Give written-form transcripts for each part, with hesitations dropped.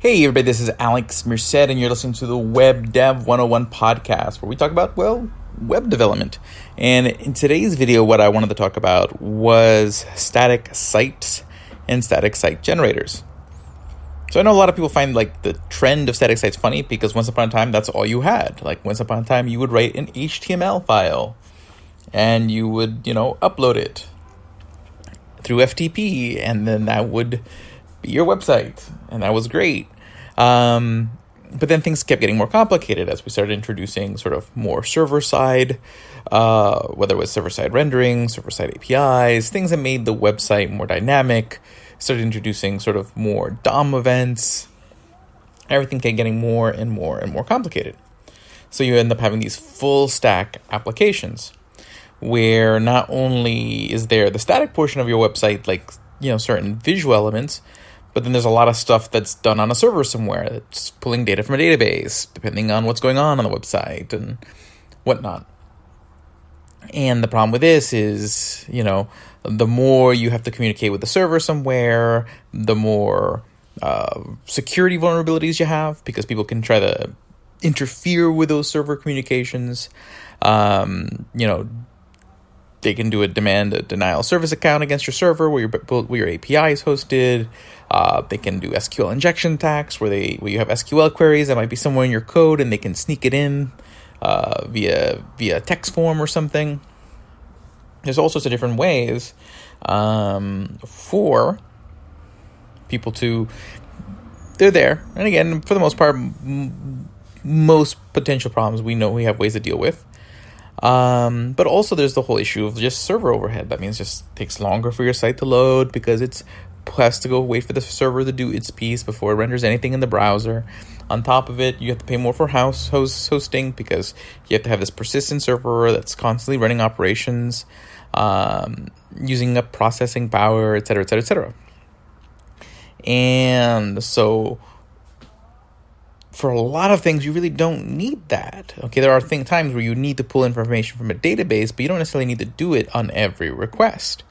Hey everybody, this is Alex Merced, and you're listening to the Web Dev 101 podcast, where we talk about, web development. And in today's video, what I wanted to talk about was static sites and static site generators. So I know a lot of people find the trend of static sites funny because once upon a time, that's all you had. Once upon a time, you would write an HTML file and you would, upload it through FTP, and then that would be your website, and that was great. But then things kept getting more complicated as we started introducing sort of more server-side, whether it was server-side rendering, server-side APIs, things that made the website more dynamic, started introducing sort of more DOM events. Everything kept getting more and more and more complicated. So you end up having these full-stack applications where not only is there the static portion of your website, certain visual elements, but then there's a lot of stuff that's done on a server somewhere that's pulling data from a database, depending on what's going on the website and whatnot. And the problem with this is, the more you have to communicate with the server somewhere, the more security vulnerabilities you have, because people can try to interfere with those server communications. They can do a denial service account against your server where your API is hosted. They can do SQL injection attacks where you have SQL queries that might be somewhere in your code and they can sneak it in via text form or something. There's all sorts of different ways for people to. They're there, and again, for the most part, most potential problems we know we have ways to deal with. But also there's the whole issue of just server overhead. That means it just takes longer for your site to load because it has to go wait for the server to do its piece before it renders anything in the browser. On top of it, you have to pay more for hosting because you have to have this persistent server that's constantly running operations, using up processing power, et cetera, et cetera, et cetera. And so for a lot of things, you really don't need that. Okay, there are times where you need to pull information from a database, but you don't necessarily need to do it on every request.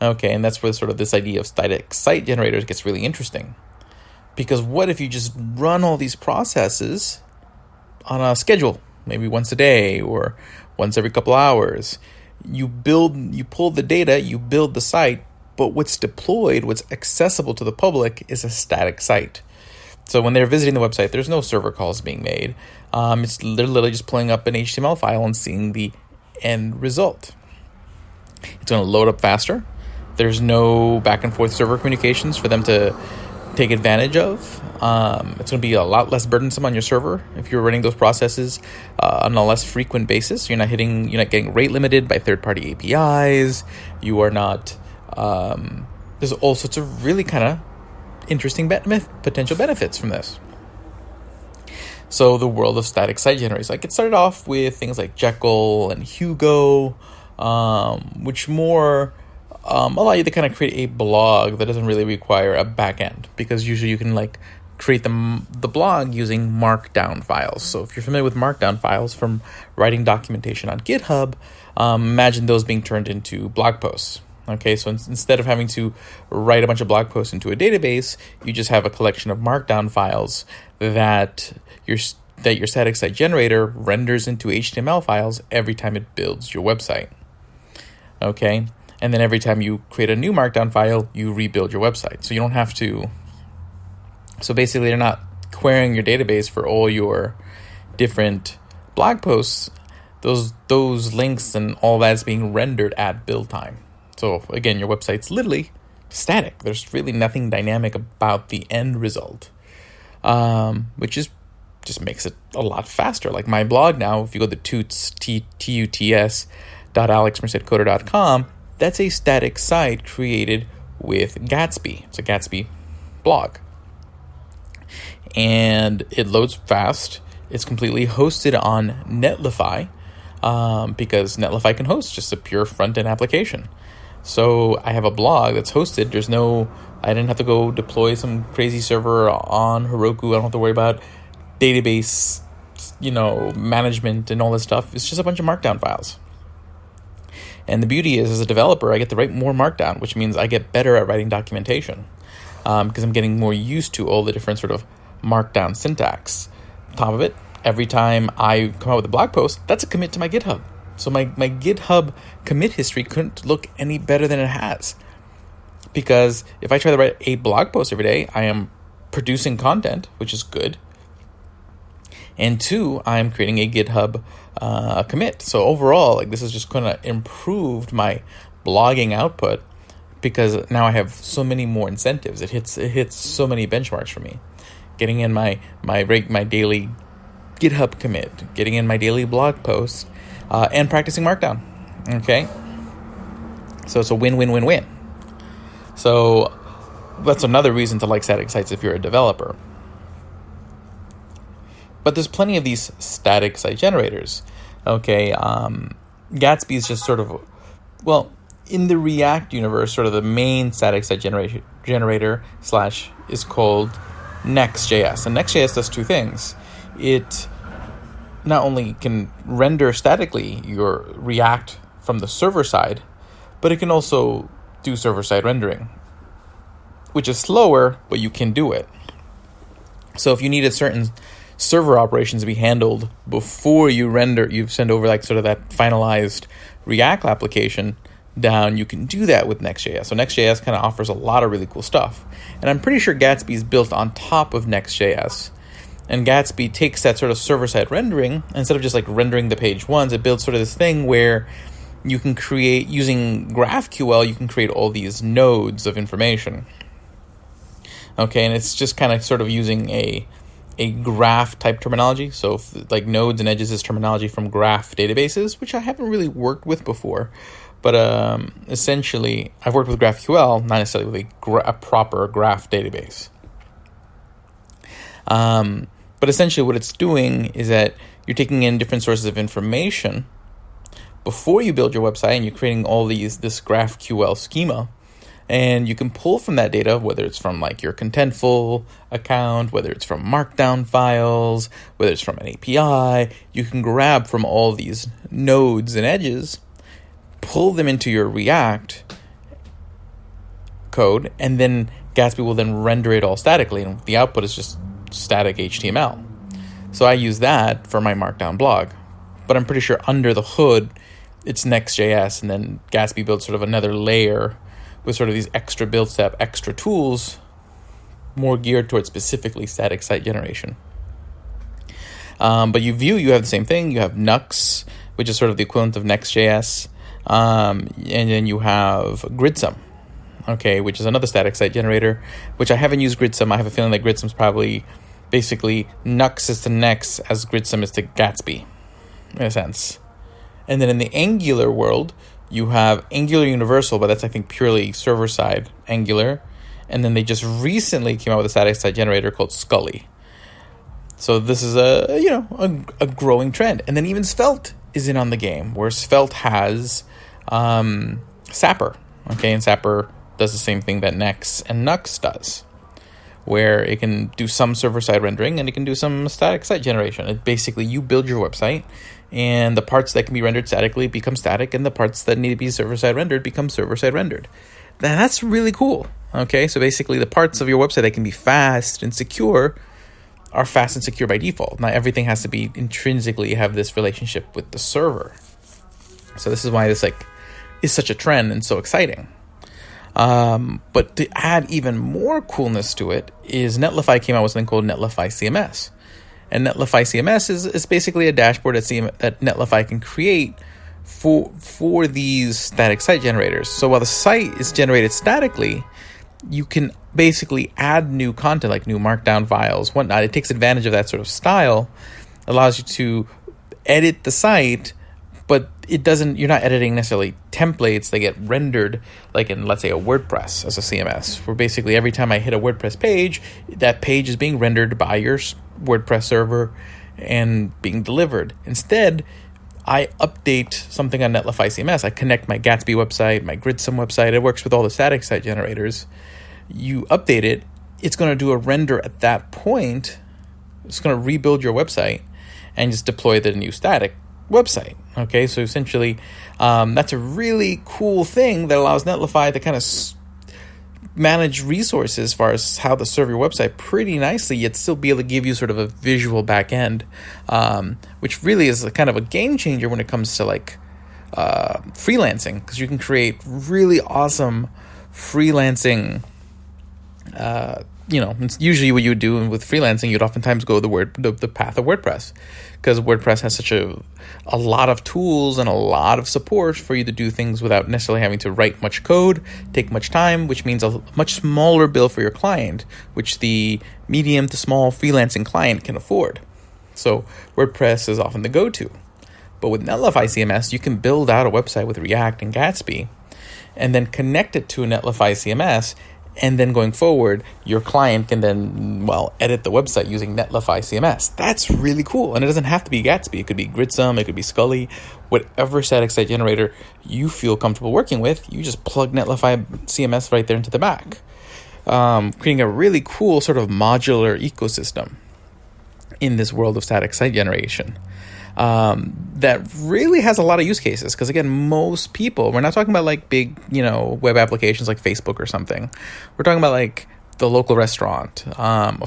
Okay, and that's where sort of this idea of static site generators gets really interesting. Because what if you just run all these processes on a schedule, maybe once a day or once every couple hours? You pull the data, you build the site, but what's deployed, what's accessible to the public is a static site. So when they're visiting the website, there's no server calls being made. They're literally just pulling up an HTML file and seeing the end result. It's going to load up faster. There's no back and forth server communications for them to take advantage of. It's going to be a lot less burdensome on your server if you're running those processes on a less frequent basis. You're not getting rate limited by third-party APIs. You are not. There's all sorts of really kind of interesting potential benefits from this. So the world of static site generators, it started off with things like Jekyll and Hugo, which more allow you to kind of create a blog that doesn't really require a backend, because usually you can create the blog using markdown files. So if you're familiar with markdown files from writing documentation on GitHub, imagine those being turned into blog posts. Okay, so instead of having to write a bunch of blog posts into a database, you just have a collection of markdown files that your static site generator renders into HTML files every time it builds your website. Okay, and then every time you create a new markdown file, you rebuild your website. So you don't have to. So basically, you're not querying your database for all your different blog posts. Those links and all that's being rendered at build time. So again, your website's literally static. There's really nothing dynamic about the end result, which just makes it a lot faster. Like my blog now, if you go to tuts.alexmercedcoder.com, that's a static site created with Gatsby. It's a Gatsby blog. And it loads fast. It's completely hosted on Netlify, because Netlify can host just a pure front-end application. So I have a blog that's hosted. I didn't have to go deploy some crazy server on Heroku. I don't have to worry about database, management and all this stuff. It's just a bunch of markdown files. And the beauty is, as a developer, I get to write more markdown, which means I get better at writing documentation. because I'm getting more used to all the different sort of markdown syntax. On top of it, every time I come out with a blog post, that's a commit to my GitHub. So my GitHub commit history couldn't look any better than it has. Because if I try to write a blog post every day, I am producing content, which is good. And 2, I'm creating a GitHub commit. So overall, this is just going to improve my blogging output, because now I have so many more incentives. It hits so many benchmarks for me. Getting in my daily GitHub commit, getting in my daily blog post, and practicing Markdown. Okay, so it's a win-win-win-win. So that's another reason to like static sites if you're a developer. But there's plenty of these static site generators. Okay, Gatsby is just sort of, in the React universe, sort of the main static site generator / is called Next.js. And Next.js does 2 things. It not only can render statically your React from the server side, but it can also do server-side rendering, which is slower, but you can do it. So if you needed certain server operations to be handled before you send over sort of that finalized React application down, you can do that with Next.js. So Next.js kind of offers a lot of really cool stuff. And I'm pretty sure Gatsby is built on top of Next.js. And Gatsby takes that sort of server-side rendering, instead of just rendering the page once, it builds sort of this thing where you can create, using GraphQL, you can create all these nodes of information. Okay, and it's just kind of sort of using a graph type terminology. So nodes and edges is terminology from graph databases, which I haven't really worked with before. But essentially, I've worked with GraphQL, not necessarily with a proper graph database. But essentially what it's doing is that you're taking in different sources of information before you build your website, and you're creating this GraphQL schema. And you can pull from that data, whether it's from your Contentful account, whether it's from Markdown files, whether it's from an API. You can grab from all these nodes and edges, pull them into your React code, and then Gatsby will then render it all statically, and the output is just static HTML. So I use that for my Markdown blog. But I'm pretty sure under the hood, it's Next.js, and then Gatsby builds sort of another layer with sort of these extra build step, extra tools, more geared towards specifically static site generation. But you have the same thing. You have Nux, which is sort of the equivalent of Next.js, and then you have Gridsome, okay, which is another static site generator, which I haven't used Gridsome. I have a feeling that Gridsome's probably basically Nux is to Next as Gridsome is to Gatsby, in a sense. And then in the Angular world, you have Angular Universal, but that's, I think, purely server-side Angular. And then they just recently came out with a static site generator called Scully. So this is a growing trend. And then even Svelte is in on the game, where Svelte has Sapper. Okay, and Sapper does the same thing that Next and Nux does, where it can do some server-side rendering and it can do some static site generation. It basically, you build your website, and the parts that can be rendered statically become static, and the parts that need to be server-side rendered become server-side rendered. That's really cool. Okay, so basically the parts of your website that can be fast and secure are fast and secure by default. Not everything has to be intrinsically have this relationship with the server. So this is why this is such a trend and so exciting. But to add even more coolness to it is Netlify came out with something called Netlify Cms. And Netlify CMS is basically a dashboard that Netlify can create for these static site generators. So while the site is generated statically, you can basically add new content, like new Markdown files, whatnot. It takes advantage of that sort of style, allows you to edit the site, but you're not editing necessarily templates that get rendered like in, let's say, a WordPress as a CMS, where basically every time I hit a WordPress page, that page is being rendered by your WordPress server and being delivered. Instead, I update something on Netlify CMS. I connect my Gatsby website, my Gridsome website. It works with all the static site generators. You update it, it's going to do a render at that point. It's going to rebuild your website and just deploy the new static website. Okay, so essentially, that's a really cool thing that allows Netlify to kind of manage resources as far as how to serve your website pretty nicely, yet still be able to give you sort of a visual back end, which really is a kind of a game changer when it comes to like freelancing, because you can create really awesome freelancing. It's usually what you would do with freelancing. You'd oftentimes go the path of WordPress, because WordPress has such a lot of tools and a lot of support for you to do things without necessarily having to write much code, take much time, which means a much smaller bill for your client, which the medium to small freelancing client can afford. So WordPress is often the go-to. But with Netlify CMS, you can build out a website with React and Gatsby and then connect it to a Netlify CMS. And then going forward, your client can then, edit the website using Netlify CMS. That's really cool. And it doesn't have to be Gatsby. It could be Gridsome. It could be Scully. Whatever static site generator you feel comfortable working with, you just plug Netlify CMS right there into the back. Creating a really cool sort of modular ecosystem in this world of static site generation. That really has a lot of use cases, because again, most people, we're not talking about like big, web applications like Facebook or something. We're talking about like the local restaurant, a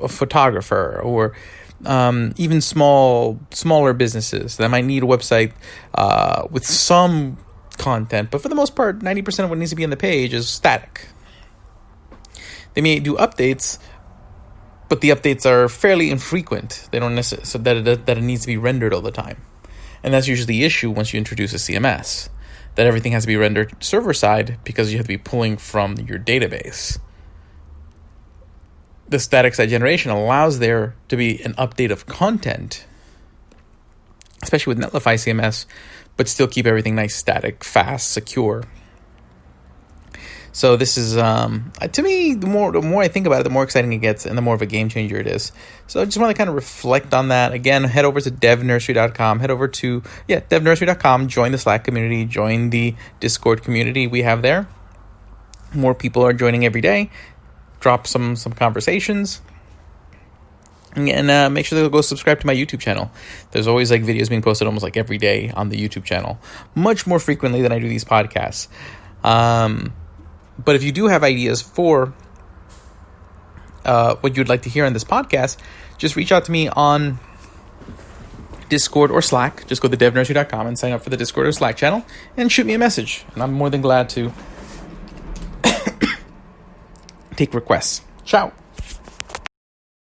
photographer, or even smaller businesses that might need a website with some content, but for the most part, 90% of what needs to be on the page is static. They may do updates, but the updates are fairly infrequent. They don't necessarily, so that it needs to be rendered all the time. And that's usually the issue once you introduce a CMS, that everything has to be rendered server side because you have to be pulling from your database. The static site generation allows there to be an update of content, especially with Netlify CMS, but still keep everything nice, static, fast, secure. So this is, to me, the more I think about it, the more exciting it gets and the more of a game changer it is. So I just want to kind of reflect on that. Again, head over to devnursery.com, head over to, devnursery.com, join the Slack community, join the Discord community we have there. More people are joining every day. Drop some conversations. And make sure to go subscribe to my YouTube channel. There's always like videos being posted almost like every day on the YouTube channel, much more frequently than I do these podcasts. But if you do have ideas for what you'd like to hear on this podcast, just reach out to me on Discord or Slack. Just go to devnursery.com and sign up for the Discord or Slack channel and shoot me a message. And I'm more than glad to take requests. Ciao.